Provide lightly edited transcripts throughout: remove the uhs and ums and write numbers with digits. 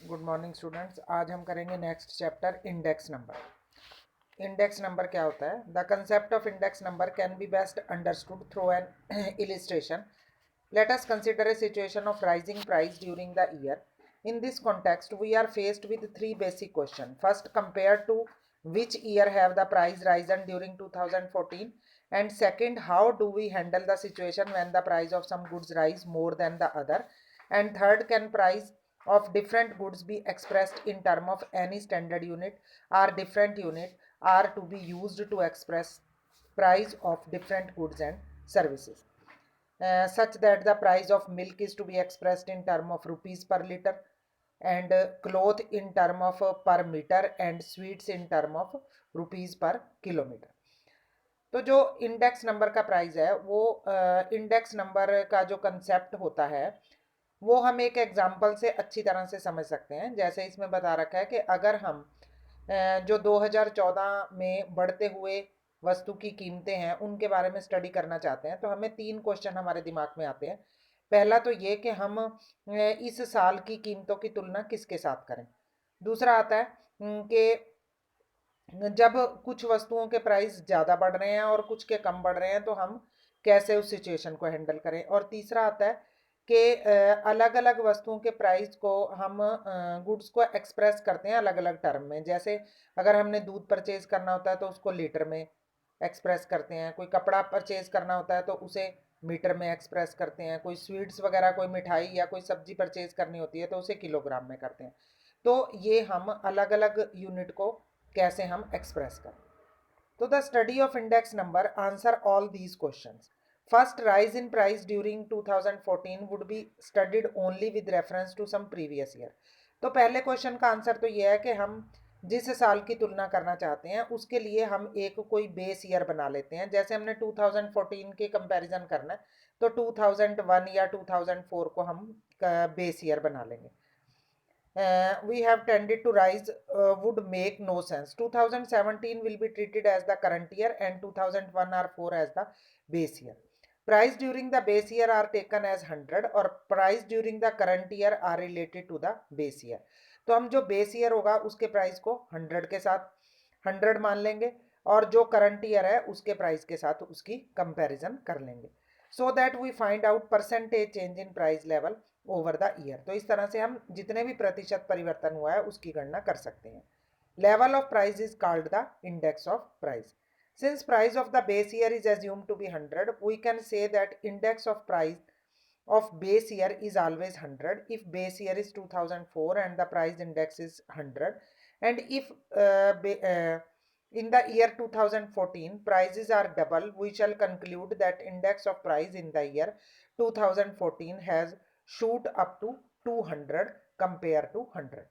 Good morning students. आज हम करेंगे next chapter index number. Index number क्या होता है? The concept of index number can be best understood through an illustration. Let us consider a situation of rising price during the year. In this context, we are faced with three basic questions. First, compared to which year have the price risen during 2014? And second, how do we handle the situation when the price of some goods rise more than the other? And third, can price of different goods be expressed in term of any standard unit, or different unit are to be used to express price of different goods and services, such that the price of milk is to be expressed in term of rupees per liter, and cloth in term of per meter, and sweets in term of rupees per kilometer. तो जो index number का price है वो index number का जो concept होता है वो हम एक एग्जांपल से अच्छी तरह से समझ सकते हैं। जैसे इसमें बता रखा है कि अगर हम जो 2014 में बढ़ते हुए वस्तु की कीमतें हैं उनके बारे में स्टडी करना चाहते हैं तो हमें तीन क्वेश्चन हमारे दिमाग में आते हैं। पहला तो ये कि हम इस साल की कीमतों की तुलना किसके साथ करें। दूसरा आता है कि जब कुछ वस्तुओं के प्राइस ज़्यादा बढ़ रहे हैं और कुछ के कम बढ़ रहे हैं तो हम कैसे उस सिचुएशन को हैंडल करें। और तीसरा आता है कि अलग अलग वस्तुओं के प्राइस को हम गुड्स को एक्सप्रेस करते हैं अलग अलग टर्म में। जैसे अगर हमने दूध परचेज करना होता है तो उसको लीटर में एक्सप्रेस करते हैं, कोई कपड़ा परचेज करना होता है तो उसे मीटर में एक्सप्रेस करते हैं, कोई स्वीट्स वगैरह कोई मिठाई या कोई सब्जी परचेज करनी होती है तो उसे किलोग्राम में करते हैं। तो ये हम अलग अलग यूनिट को कैसे हम एक्सप्रेस करें। तो the study of index number answer all these questions. First, rise in price during 2014 would be studied only with reference to some previous year. तो पहले क्वेश्चन का आंसर तो ये है कि हम जिस साल की तुलना करना चाहते हैं उसके लिए हम एक कोई बेस ईयर बना लेते हैं। जैसे हमने 2014 के कंपैरिजन करना है तो 2001 या 2004 को हम बेस ईयर बना लेंगे। We have tended to rise would make no sense. 2017 will be treated as the current year and 2001 or 4 as the base year. Price during the base year are taken as 100 और price during the current year are related to the base year. तो हम जो base year होगा उसके price को 100 के साथ 100 मान लेंगे और जो करंट ईयर है उसके प्राइस के साथ उसकी कंपैरिजन कर लेंगे, so that we find out percentage change in price level over the year. तो इस तरह से हम जितने भी प्रतिशत परिवर्तन हुआ है उसकी गणना कर सकते हैं। Level of price is called the index of price. Since price of the base year is assumed to be 100, we can say that index of price of base year is always 100 if base year is 2004 and the price index is 100, and if in the year 2014 prices are double, we shall conclude that index of price in the year 2014 has shoot up to 200 compare to 100।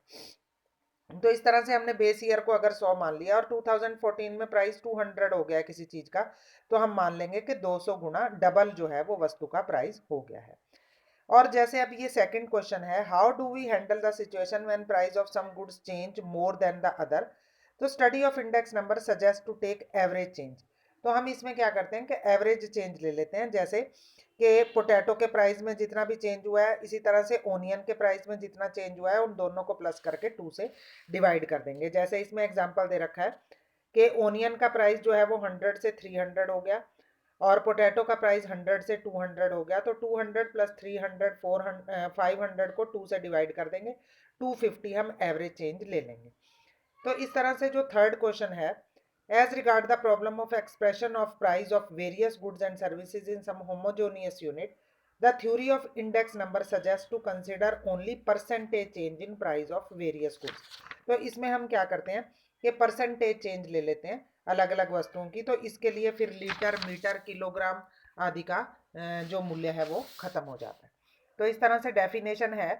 तो इस तरह से हमने base year को अगर 100 मान लिया और 2014 में प्राइस 200 हो गया किसी चीज का तो हम मान लेंगे कि 200 गुना डबल जो है वो वस्तु का प्राइस हो गया है। और जैसे अब ये सेकंड क्वेश्चन है, how do we handle the situation when price of some goods change more than the other. तो study of index number suggest to take average change. तो हम इसमें क्या करते हैं कि एवरेज चेंज ले लेते हैं। जैसे कि पोटैटो के प्राइस में जितना भी चेंज हुआ है इसी तरह से ओनियन के प्राइस में जितना चेंज हुआ है उन दोनों को प्लस करके 2 से डिवाइड कर देंगे। जैसे इसमें एग्जांपल दे रखा है कि ओनियन का प्राइस जो है वो 100 से 300 हो गया और पोटैटो का प्राइस 100 से 200 हो गया। तो 200 प्लस 300 400 500 को 2 से डिवाइड कर देंगे, 250 हम एवरेज चेंज ले लेंगे। तो इस तरह से जो थर्ड क्वेश्चन है, as regard the problem of expression of price of various goods and services in some homogeneous unit, the theory of index number suggest to consider only percentage change in price of various goods. तो इसमें हम क्या करते हैं कि percentage change ले लेते हैं अलग अलग वस्तुओं की। तो इसके लिए फिर लीटर मीटर किलोग्राम आदि का जो मूल्य है वो खत्म हो जाता है। तो इस तरह से डेफिनेशन है,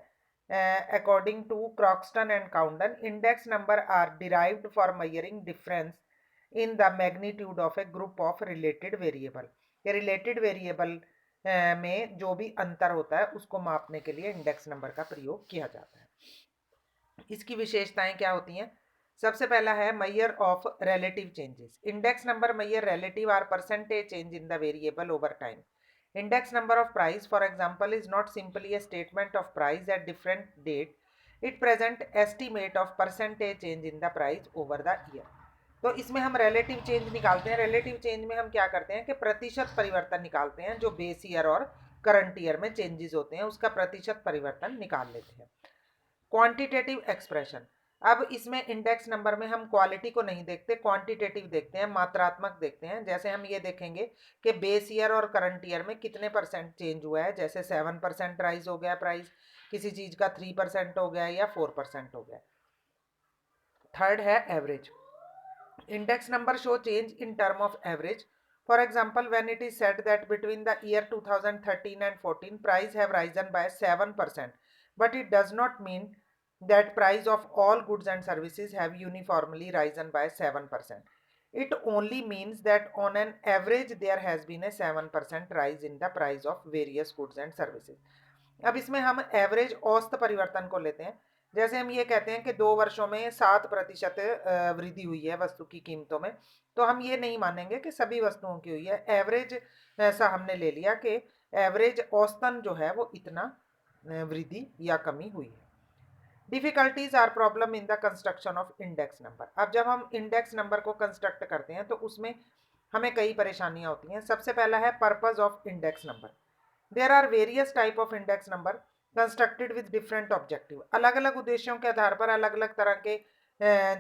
according to Croxton and Coundon, index number are derived for measuring difference in the magnitude of a group of related variable। ये related variable में जो भी अंतर होता है उसको मापने के लिए इंडेक्स नंबर का प्रयोग किया जाता है। इसकी विशेषताएं क्या होती हैं? सबसे पहला है measure of relative changes। Index number measure relative or percentage change in the variable over time। Index number of price, for example, is not simply a statement of price at different date. It present estimate of percentage change in the price over the year. तो इसमें हम relative change निकालते हैं। Relative change में हम क्या करते हैं कि प्रतिशत परिवर्तन निकालते हैं, जो बेस ईयर और करंट ईयर में चेंजेस होते हैं उसका प्रतिशत परिवर्तन निकाल लेते हैं। क्वांटिटेटिव एक्सप्रेशन, अब इसमें इंडेक्स नंबर में हम क्वालिटी को नहीं देखते, क्वांटिटेटिव देखते हैं, मात्रात्मक देखते हैं। जैसे हम ये देखेंगे कि बेस ईयर और करंट ईयर में कितने परसेंट चेंज हुआ है, जैसे 7% राइज हो गया प्राइस, किसी चीज का 3% हो गया या 4% हो गया। थर्ड है average. Index number show change in term of average. For example, when it is said that between the year 2013 and 14 price have risen by 7%, but it does not mean that price of all goods and services have uniformly risen by 7%. It only means that on an average there has been a 7% rise in the price of various goods and services. अब इसमें हम average औसत परिवर्तन को लेते हैं। जैसे हम ये कहते हैं कि 2 वर्षों में 7% वृद्धि हुई है वस्तु की कीमतों में, तो हम ये नहीं मानेंगे कि सभी वस्तुओं की हुई है। एवरेज ऐसा हमने ले लिया कि एवरेज औसतन जो है वो इतना वृद्धि या कमी हुई है। Difficulties or problem in the construction of index number. अब जब हम इंडेक्स नंबर को कंस्ट्रक्ट करते हैं तो उसमें हमें कई परेशानियां होती हैं। सबसे पहला है purpose of index number. There are various type of index number constructed with different objective. अलग अलग उद्देश्यों के आधार पर अलग अलग तरह के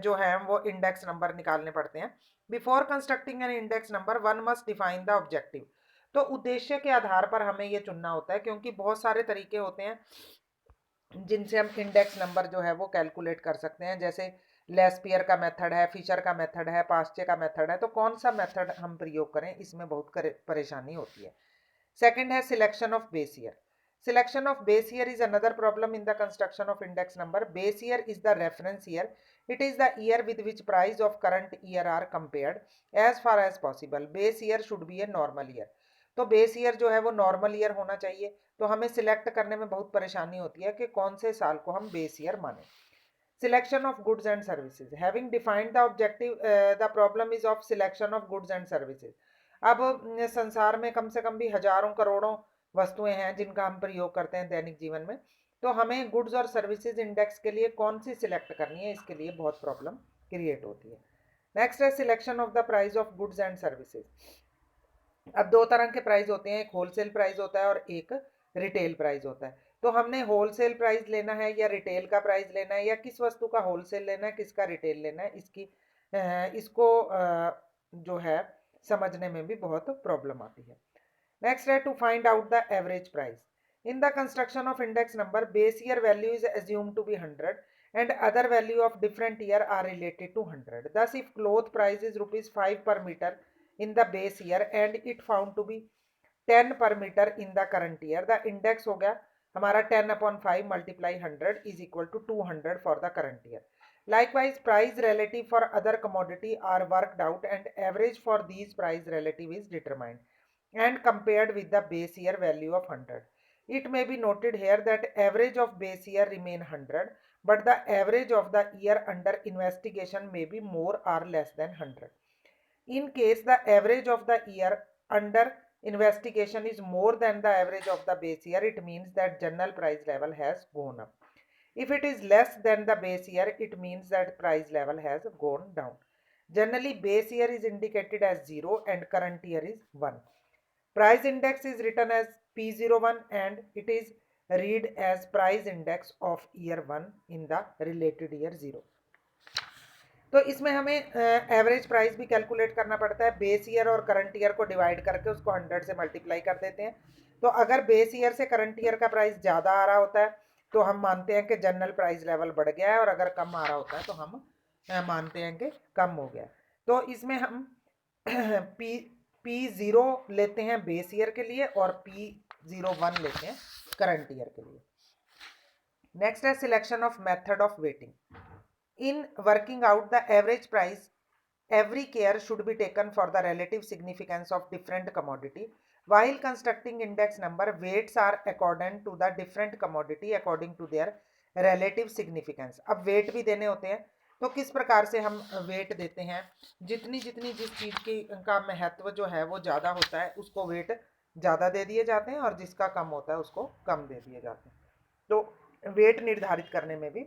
जो है वो इंडेक्स नंबर निकालने पड़ते हैं। Before constructing an index number one must define the objective. तो उद्देश्य के आधार पर हमें ये चुनना होता है, क्योंकि बहुत सारे तरीके होते हैं जिनसे हम इंडेक्स नंबर जो है वो कैलकुलेट कर सकते हैं। जैसे लेस्पियर का मेथड है, फिशर का मेथड है, पास्चे का मेथड है। तो कौन सा मेथड हम प्रयोग करें, इसमें बहुत परेशानी होती है। Second है selection of base year. Selection of base year is another problem in the construction of index number. Base year is the reference year. It is the year with which price of current year are compared as far as possible. Base year should be a normal year. तो base year जो है वो normal year होना चाहिए। तो हमें select करने में बहुत परेशानी होती है कि कौन से साल को हम बेस ईयर माने। Selection of goods and services. Having defined the objective, the problem is of selection of goods and services. अब संसार में कम से कम भी हजारों करोड़ों वस्तुएं हैं जिनका हम प्रयोग करते हैं दैनिक जीवन में। तो हमें गुड्स और सर्विसेज इंडेक्स के लिए कौन सी सिलेक्ट करनी है, इसके लिए बहुत प्रॉब्लम क्रिएट होती है। नेक्स्ट है selection of the price of goods and services. अब दो तरह के प्राइस होते हैं, एक होलसेल प्राइस होता है और एक रिटेल प्राइस होता है। तो हमने होलसेल प्राइस लेना है या रिटेल का प्राइस लेना है, या किस वस्तु का होलसेल लेना है किसका रिटेल लेना है, इसको जो है समझने में भी बहुत प्रॉब्लम आती है। नेक्स्ट है to find out the average price. In the construction of index number base year value is assumed to be 100 and other value of different year are related to 100. Thus if cloth price is rupees 5 per meter in the base year and it found to be 10 per meter in the current year, the index हो गया हमारा 10/5 multiply 100 is equal to 200 for the current year. Likewise, price relative for other commodity are worked out and average for these price relative is determined and compared with the base year value of 100. It may be noted here that average of base year remain 100, but the average of the year under investigation may be more or less than 100. In case the average of the year under investigation is more than the average of the base year, it means that general price level has gone up. If it is less than the base year, it means that price level has gone down. Generally, base year is indicated as 0 and current year is 1. Price index is written as P01 and it is read as price index of year 1 in the related year 0. तो इसमें हमें average price भी calculate करना पड़ता है। Base year और current year को divide करके उसको 100 से मल्टीप्लाई कर देते हैं। तो अगर बेस ईयर से करंट ईयर का प्राइस ज़्यादा आ रहा होता है तो हम मानते हैं कि जनरल प्राइस लेवल बढ़ गया है, और अगर कम आ रहा होता है तो हम मानते हैं कि कम हो गया। तो इसमें हम P0 लेते हैं बेस ईयर के लिए और P01 लेते हैं करंट ईयर के लिए। नेक्स्ट है selection of method of waiting. In working out the average price, every care should be taken for the relative significance of different commodity. While constructing index number, weights are accordant to the different commodity according to their relative significance. अब weight भी देने होते हैं, तो किस प्रकार से हम weight देते हैं, जितनी जितनी जिस चीज़ की का महत्व जो है वो ज़्यादा होता है उसको weight ज़्यादा दे दिए जाते हैं और जिसका कम होता है उसको कम दे दिए जाते हैं। तो वेट निर्धारित करने में भी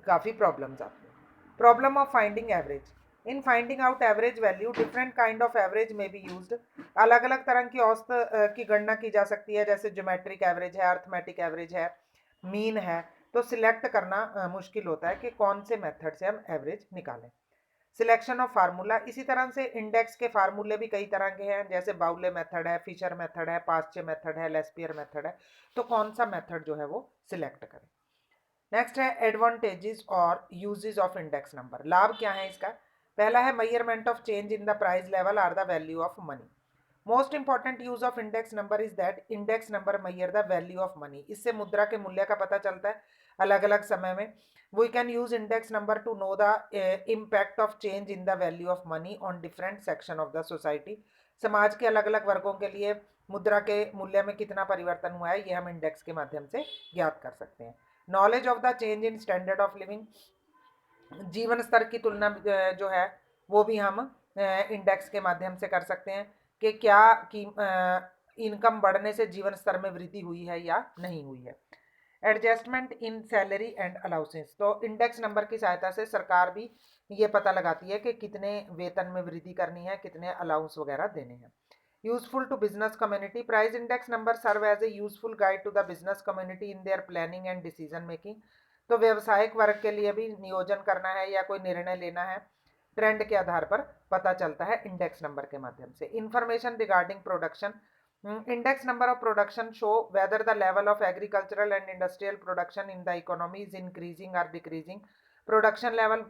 काफ़ी प्रॉब्लम्स आती हैं। Problem of finding average. In finding out average value different kind of average में बी यूज्ड। अलग अलग तरह की औसत की गणना की जा सकती है, जैसे ज्योमेट्रिक एवरेज है, अर्थमेटिक एवरेज है, मीन है। तो सिलेक्ट करना मुश्किल होता है कि कौन से मेथड से हम एवरेज निकालें। Selection of formula. इसी तरह से इंडेक्स के फार्मूले भी कई तरह के हैं, जैसे बाउले मेथड है, फिशर मेथड है, पास्चे मेथड है, लेस्पियर मेथड है। तो कौन सा मेथड जो है वो सिलेक्ट करें। नेक्स्ट है एडवांटेजेस और यूजेस ऑफ इंडेक्स नंबर। लाभ क्या है इसका। पहला है measurement of change in the price level or the value of money. Most important use of index number is that index number measure the value of money. इससे मुद्रा के मूल्य का पता चलता है अलग अलग समय में। We can use index number to know the impact of change in the value of money on different section of the society. समाज के अलग अलग वर्गों के लिए मुद्रा के मूल्य में कितना परिवर्तन हुआ है, ये हम इंडेक्स के माध्यम से ज्ञात कर सकते हैं। Knowledge of the change in standard of living. जीवन स्तर की तुलना जो है वो भी हम इंडेक्स के माध्यम से कर सकते हैं कि क्या कि इनकम बढ़ने से जीवन स्तर में वृद्धि हुई है या नहीं हुई है। Adjustment in salary and allowances. तो इंडेक्स नंबर की सहायता से सरकार भी ये पता लगाती है कि कितने वेतन में वृद्धि करनी है, कितने अलाउंस वगैरह देने हैं। Useful to business community. Price index number serve as a useful guide to the business community in their planning and decision making. तो व्यवसायिक वर्ग के लिए भी नियोजन करना है या कोई निर्णय लेना है, ट्रेंड के आधार पर पता चलता है इंडेक्स नंबर के माध्यम से। Information regarding production. Index number of production show whether the level of agricultural and industrial production in the economy is increasing और डिक्रीजिंग। प्रोडक्शन लेवल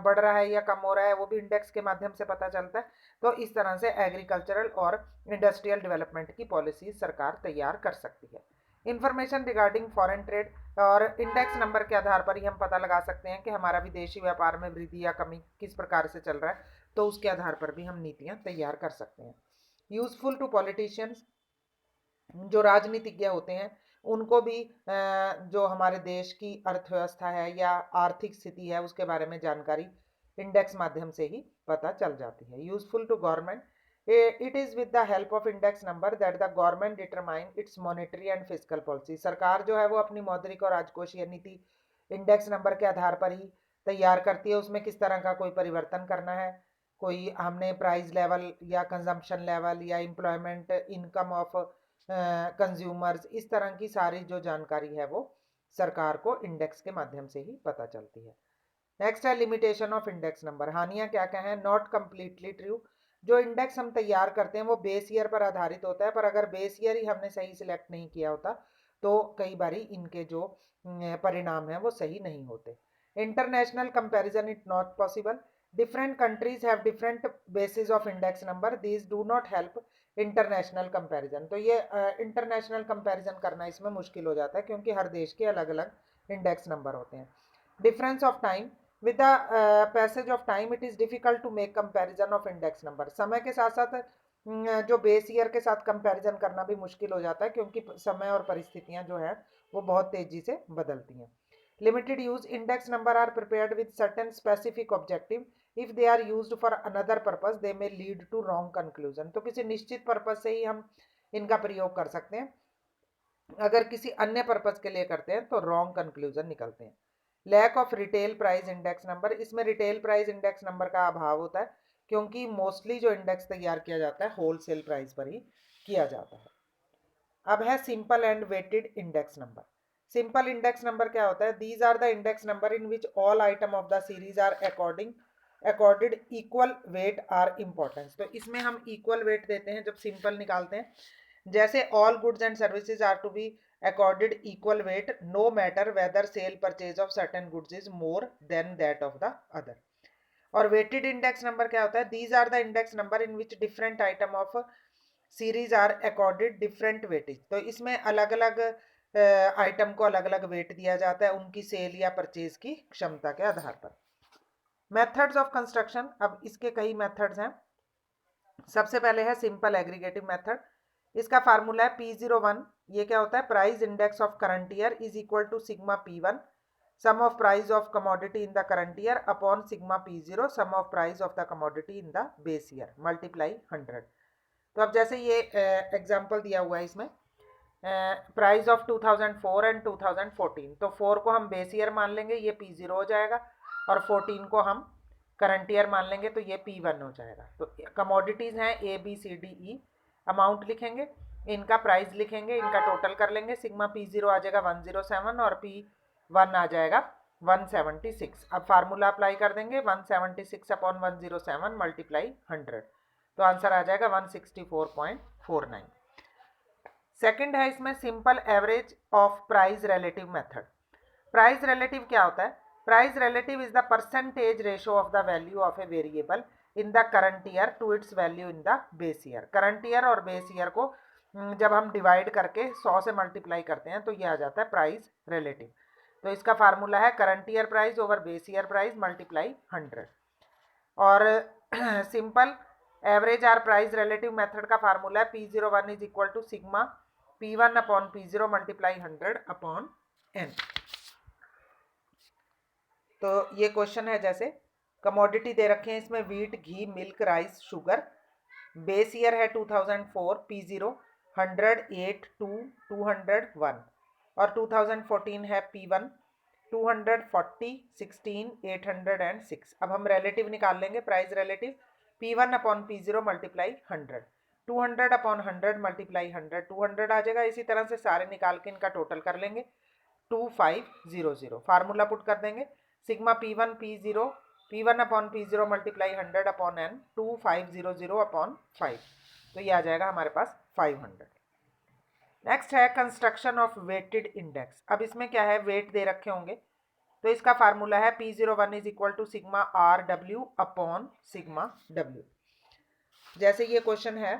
बढ़ रहा है या कम हो रहा है, वो भी इंडेक्स के माध्यम से पता चलता है। तो इस तरह से एग्रीकल्चरल और इंडस्ट्रियल डेवलपमेंट की पॉलिसी सरकार तैयार कर सकती है। Information regarding foreign trade. और इंडेक्स नंबर के आधार पर ही हम पता लगा सकते हैं कि हमारा विदेशी व्यापार में वृद्धि या कमी किस प्रकार से चल रहा है, तो उसके आधार पर भी हम नीतियां तैयार कर सकते हैं। Useful to politicians. जो राजनीतिज्ञ होते हैं उनको भी जो हमारे देश की अर्थव्यवस्था है या आर्थिक स्थिति है उसके बारे में जानकारी इंडेक्स माध्यम से ही पता चल जाती है। Useful to government. It is with the help of index number that the government determine its monetary and fiscal policy. सरकार जो है वो अपनी मौद्रिक और राजकोषीय नीति इंडेक्स नंबर के आधार पर ही तैयार करती है। उसमें किस तरह का कोई परिवर्तन करना है, कोई हमने प्राइस लेवल या कंजम्पशन लेवल या एम्प्लॉयमेंट इनकम ऑफ कंज्यूमर्स, इस तरह की सारी जो जानकारी है वो सरकार को इंडेक्स के माध्यम से ही पता चलती है। नेक्स्ट है लिमिटेशन ऑफ इंडेक्स नंबर। हानियां क्या क्या है। Not completely true. जो इंडेक्स हम तैयार करते हैं वो बेस ईयर पर आधारित होता है, पर अगर बेस ईयर ही हमने सही सिलेक्ट नहीं किया होता तो कई बारी इनके जो परिणाम हैं वो सही नहीं होते। International comparison it not possible. Different countries have different basis of index number, these do not help international comparison. तो ये इंटरनेशनल कंपैरिजन करना इसमें मुश्किल हो जाता है क्योंकि हर देश के अलग अलग इंडेक्स नंबर होते हैं। Difference of time. with the passage of time it is difficult to make comparison of index number। समय के साथ साथ जो बेस ईयर के साथ कंपैरिजन करना भी मुश्किल हो जाता है क्योंकि समय और परिस्थितियां जो है वो बहुत तेजी से बदलती हैं। Limited use. Index number are prepared with certain specific objective, if they are used for another purpose they may lead to wrong conclusion. तो किसी निश्चित पर्पस से ही हम इनका प्रयोग कर सकते हैं, अगर किसी अन्य पर्पस के लिए करते हैं तो रॉन्ग कंक्लूजन निकलते हैं। Lack of retail price index number. इसमें रिटेल प्राइस इंडेक्स नंबर का अभाव होता है क्योंकि मोस्टली जो इंडेक्स तैयार किया जाता है होलसेल प्राइस पर ही किया जाता है। अब है simple and weighted index number. Simple index number क्या होता है। These are the index number in which all item of the series are accorded equal weight or importance. तो इसमें हम इक्वल वेट देते हैं जब सिंपल निकालते हैं, जैसे all goods and services are to be accorded equal weight no matter whether sale purchase of certain goods is more than that of the other। और weighted index number क्या होता है। these are the index number in which different item of series are accorded different weightage। तो इसमें अलग अलग item को अलग अलग वेट दिया जाता है उनकी सेल या परचेज की क्षमता के आधार पर। Methods of construction. अब इसके कई मेथड्स हैं। सबसे पहले है सिंपल एग्रीगेटिव मेथड। इसका फार्मूला है P01। ये क्या होता है। Price index of current year is equal to sigma P1 sum of price of commodity in the current year upon sigma P0 sum of price of the commodity in the base year multiply 100। तो अब जैसे ये example दिया हुआ है इसमें price of 2004 and 2014, तो 4 को हम बेस ईयर मान लेंगे, ये P0 हो जाएगा, और 14 को हम करंट ईयर मान लेंगे, तो ये P1 हो जाएगा। तो कमोडिटीज़ हैं ABCDE, अमाउंट लिखेंगे, इनका प्राइस लिखेंगे, इनका टोटल कर लेंगे, सिग्मा P0 आ जाएगा 107 और P1 आ जाएगा 176। अब फार्मूला अप्लाई कर देंगे, 176 अपॉन 107 मल्टीप्लाई 100, तो आंसर आ जाएगा 164.49। सेकंड है इसमें simple average of price relative method. Price relative क्या होता है? Price relative is the percentage ratio of the value of a variable in the current year to its value in the base year. Current year और base year को जब हम divide करके 100 से multiply करते हैं तो ये आ जाता है प्राइस रिलेटिव। तो इसका फार्मूला है current year price over base year price multiply 100। और simple average or price relative method का फार्मूला है P01 is equal to sigma P1 upon P0 multiply 100 upon n। तो ये क्वेश्चन है, जैसे कमोडिटी दे रखे हैं इसमें wheat, ghee, milk, rice, sugar. Base year है 2004, P0 100, 8, 2, 201, और 2014 है P1 240, 16, 806। अब हम रिलेटिव निकाल लेंगे, price relative P1 upon P0 multiply 100, 200 upon 100 multiply 100, 200 आ जाएगा। इसी तरह से सारे निकाल के इनका टोटल कर लेंगे, 2500। फार्मूला पुट कर देंगे, sigma P1 P0 P1 upon P0 multiply 100 upon n, 2500 upon 5, तो ये आ जाएगा हमारे पास 500। नेक्स्ट है कंस्ट्रक्शन ऑफ वेटेड इंडेक्स। अब इसमें क्या है, वेट दे रखे होंगे, तो इसका फार्मूला है P01 is equal to sigma RW upon sigma W। जैसे ये क्वेश्चन है,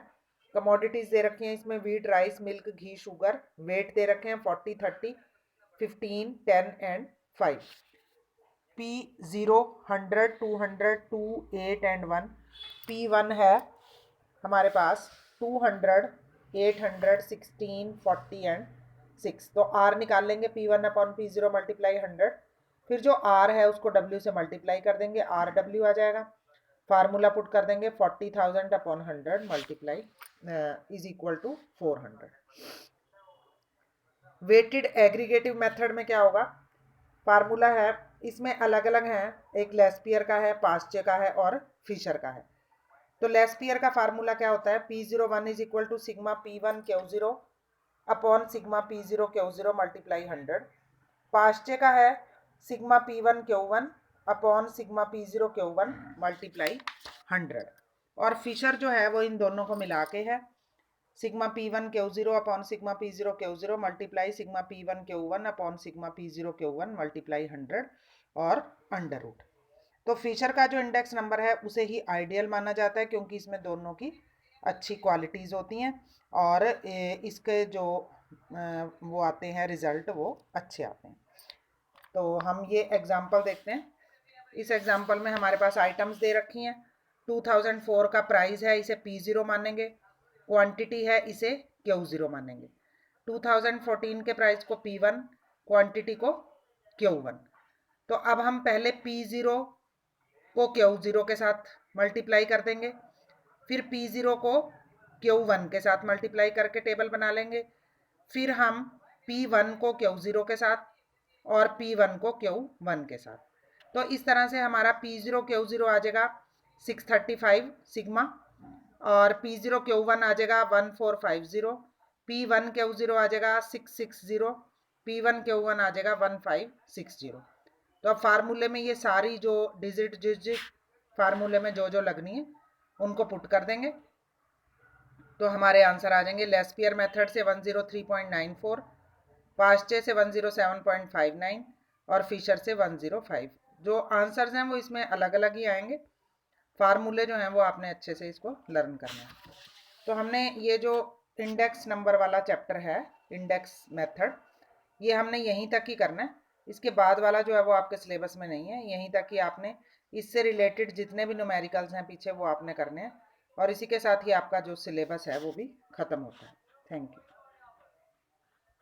कमोडिटीज दे रखी हैं इसमें व्हीट, राइस, मिल्क, घी, शुगर। वेट दे रखे हैं 40, 30, 15, 10 एंड 5। P0 100, 200, 2, 8 and 1। P1 है हमारे पास 200, 800, 16, 40 एंड 6। तो R निकाल लेंगे, P1 अपॉन P0 मल्टीप्लाई 100, फिर जो R है उसको W से मल्टीप्लाई कर देंगे, RW आ जाएगा। फार्मूला पुट कर देंगे 40,000 upon 100 multiply is equal to 400। Weighted aggregative method में क्या होगा, फार्मूला है इसमें अलग अलग हैं, एक लेस्पियर का है, पास्चे का है और फिशर का है। तो लेस्पियर का फार्मूला क्या होता है, P01 is equal to sigma P1 Q0 upon sigma P0 Q0 multiply 100। Paasche का है sigma P1 Q1 upon sigma P0 Q1 multiply 100। और फिशर जो है वो इन दोनों को मिला के है, sigma P1 Q0 upon sigma P0 Q0 multiply sigma P1 Q1 upon sigma P0 Q1 multiply 100 और अंडर रूट। तो फिशर का जो इंडेक्स नंबर है उसे ही आइडियल माना जाता है, क्योंकि इसमें दोनों की अच्छी क्वालिटीज़ होती हैं और इसके जो वो आते हैं रिजल्ट वो अच्छे आते हैं। तो हम ये एग्जांपल देखते हैं। इस एग्जांपल में हमारे पास आइटम्स दे रखी हैं। 2004 का प्राइस है, इसे P0 मानेंगे। क्वांटिटी है, इसे Q0 मानेंगे। 2014 के प्राइस को P1, क्वांटिटी को Q1। तो अब हम पहले P0 को Q0 के साथ मल्टीप्लाई कर देंगे, फिर P0 को Q1 के साथ मल्टीप्लाई करके टेबल बना लेंगे, फिर हम P1 को Q0 के साथ और P1 को Q1 के साथ। तो इस तरह से हमारा P0 Q0 आ जाएगा 635 सिग्मा, और P0 Q1 आ जाएगा 1450, P1 Q0 आ जाएगा 660, P1 Q1 आ जाएगा 1560। तो अब फार्मूले में ये सारी जो डिजिट फार्मूले में जो लगनी है उनको पुट कर देंगे, तो हमारे आंसर आ जाएंगे। लेस्पियर मेथड से 103.94, पास्चे से 107.59 और फिशर से 105। जो आंसर्स हैं वो इसमें अलग अलग ही आएंगे, फार्मूले जो हैं वो आपने अच्छे से इसको लर्न करना है। तो हमने ये जो इंडेक्स नंबर वाला चैप्टर है, इंडेक्स मेथड, ये हमने यहीं तक ही करना है। इसके बाद वाला जो है वो आपके सिलेबस में नहीं है, यहीं तक ही आपने इससे रिलेटेड जितने भी न्यूमेरिकल्स हैं पीछे वो आपने करने हैं, और इसी के साथ ही आपका जो सिलेबस है वो भी ख़त्म होता है। Thank you.